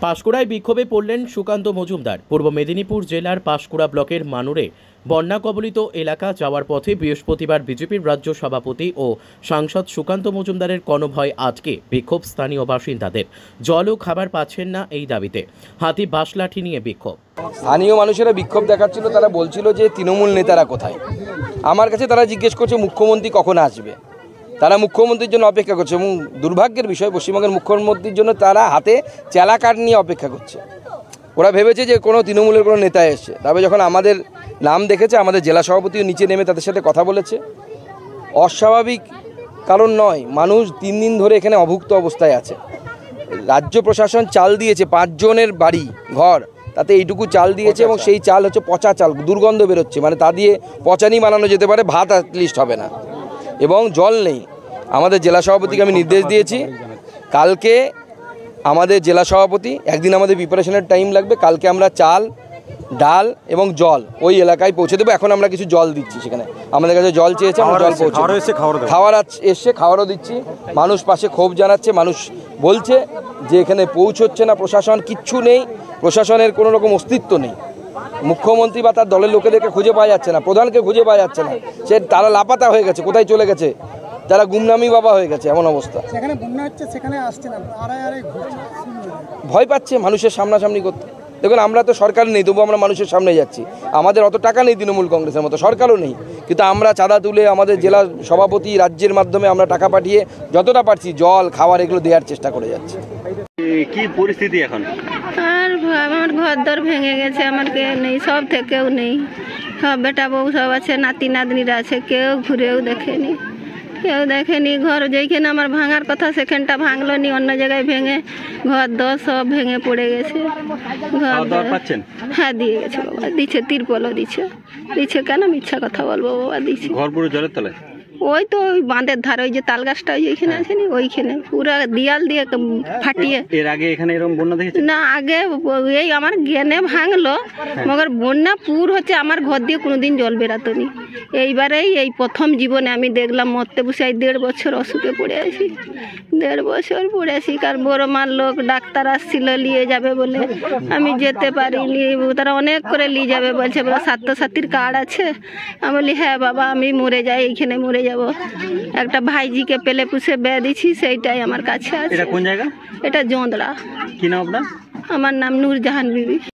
পাঁশকুড়ায় বিক্ষোভে পড়লেন সুকান্ত মজুমদার। পূর্ব মেদিনীপুর জেলার পাঁশকুড়া ব্লকের মানুরে বন্যা কবলিত এলাকা যাওয়ার পথে বৃহস্পতিবার বিজেপির রাজ্য সভাপতি ও সাংসদ সুকান্ত মজুমদারের কনভয় আটকে বিক্ষোভ স্থানীয় বাসিন্দাদের। জল ও খাবার পাচ্ছেন না এই দাবিতে হাতি বাঁশলাঠি নিয়ে বিক্ষোভ। স্থানীয় মানুষেরা বিক্ষোভ দেখাচ্ছিল, তারা বলছিল যে তৃণমূল নেতারা কোথায়। আমার কাছে তারা জিজ্ঞেস করছে মুখ্যমন্ত্রী কখন আসবে। তারা মুখ্যমন্ত্রীর জন্য অপেক্ষা করছে এবং দুর্ভাগ্যের বিষয় পশ্চিমবঙ্গের মুখ্যমন্ত্রীর জন্য তারা হাতে চেলা কাঠ নিয়ে অপেক্ষা করছে। ওরা ভেবেছে যে কোনো তৃণমূলের কোনো নেতা এসছে, তবে যখন আমাদের নাম দেখেছে আমাদের জেলা সভাপতিও নিচে নেমে তাদের সাথে কথা বলেছে। অস্বাভাবিক কারণ নয়, মানুষ 3 দিন ধরে এখানে অভুক্ত অবস্থায় আছে। রাজ্য প্রশাসন চাল দিয়েছে 5 জনের বাড়ি ঘর, তাতে এইটুকু চাল দিয়েছে এবং সেই চাল হচ্ছে পচা চাল, দুর্গন্ধ বেরোচ্ছে, মানে তা দিয়ে পচানি বানানো যেতে পারে, ভাত অ্যাটলিস্ট হবে না। এবং জল নেই। আমাদের জেলা সভাপতিকে আমি নির্দেশ দিয়েছি, কালকে আমাদের জেলা সভাপতি একদিন আমাদের প্রিপারেশনের টাইম লাগবে, কালকে আমরা চাল ডাল এবং জল ওই এলাকায় পৌঁছে দেবো। এখন আমরা কিছু জল দিচ্ছি, সেখানে আমাদের কাছে জল চেয়েছে, আমরা জল পৌঁছে খাওয়ার এসছে, খাওয়ারও দিচ্ছি। মানুষ পাশে ক্ষোভ জানাচ্ছে, মানুষ বলছে যে এখানে পৌঁছচ্ছে না প্রশাসন, কিচ্ছু নেই, প্রশাসনের কোনো রকম অস্তিত্ব নেই। মুখ্যমন্ত্রী বা তার দলের লোকেদেরকে খুঁজে পাওয়া যাচ্ছে না, প্রধানকে খুঁজে পাওয়া যাচ্ছে না, সে তারা লাপাতা হয়ে গেছে, কোথায় চলে গেছে, তারা গুমনামি বাবা হয়ে গেছে। এমন অবস্থা, সেখানে বন্যা হচ্ছে, সেখানে আসছে না, ভয় পাচ্ছে মানুষের সামনাসামনি করতে। দেখুন, আমরা তো সরকার নেই, তবু আমরা মানুষের সামনে যাচ্ছি। আমাদের অত টাকা নেই তৃণমূল কংগ্রেসের মতো, সরকারও নেই, কিন্তু আমরা চাঁদা তুলে আমাদের জেলা সভাপতি রাজ্যের মাধ্যমে আমরা টাকা পাঠিয়ে যতটা পারছি জল খাবার এগুলো দেওয়ার চেষ্টা করে যাচ্ছি। কি পরিস্থিতি এখন? আর আমার ঘর দর ভেঙে গেছে, আমার কেউ নেই, সব থেকেও নেই, সব বেটা বউ সব আছে, নাতি নাতনিরা আছে, কেউ ঘুরেও দেখেনি, কেউ দেখেনি। ঘর যেখানে আমার ভাঙার কথা সেখানটা ভাঙলো নি, অন্য জায়গায় ভেঙে ঘর দর সব ভেঙে পড়ে গেছে। ঘর দর হ্যাঁ দিয়ে গেছে বাবা, দিচ্ছে, তিরপলও দিচ্ছে কেন মিথ্যা কথা বলবো বাবা, দিচ্ছে। ঘর পুরো জলের তলায়? ওই তো ওই বাঁধের ধারে ওই যে তাল গাছটা ওইখানে আছে নি, ওইখানে পুরো দিয়াল দিয়ে ফাটিয়ে। এর আগে এখানে এরকম বন্যা দেখেছি না, আগে এই আমার জ্ঞানে ভাঙলো, মগর বন্যা পুর হচ্ছে আমার ঘর দিয়ে কোনোদিন জল বেরাতো নি। এইবারেই এই প্রথম জীবনে আমি দেখলাম মরতে বসে 1.5 বছর অসুখে পড়ে আছি, 1.5 বছর পড়ে আছি। কারণ বড় মার লোক ডাক্তার আসছিল নিয়ে যাবে বলে, আমি যেতে পারিনি। তারা অনেক করে নিয়ে যাবে বলছে, বলে স্বাস্থ্যসাথীর কার্ড আছে। আমি বলি হ্যাঁ বাবা, আমি মরে যাই, এইখানে মরে যাব। একটা ভাইজিকে পেলে পুষে বেয়ে দিছি, সেইটাই আমার কাছে আছে। এটা কোন জায়গা? এটা জোঁদড়া। কি নাম আপনার? আমার নাম নূরজাহান বিবি।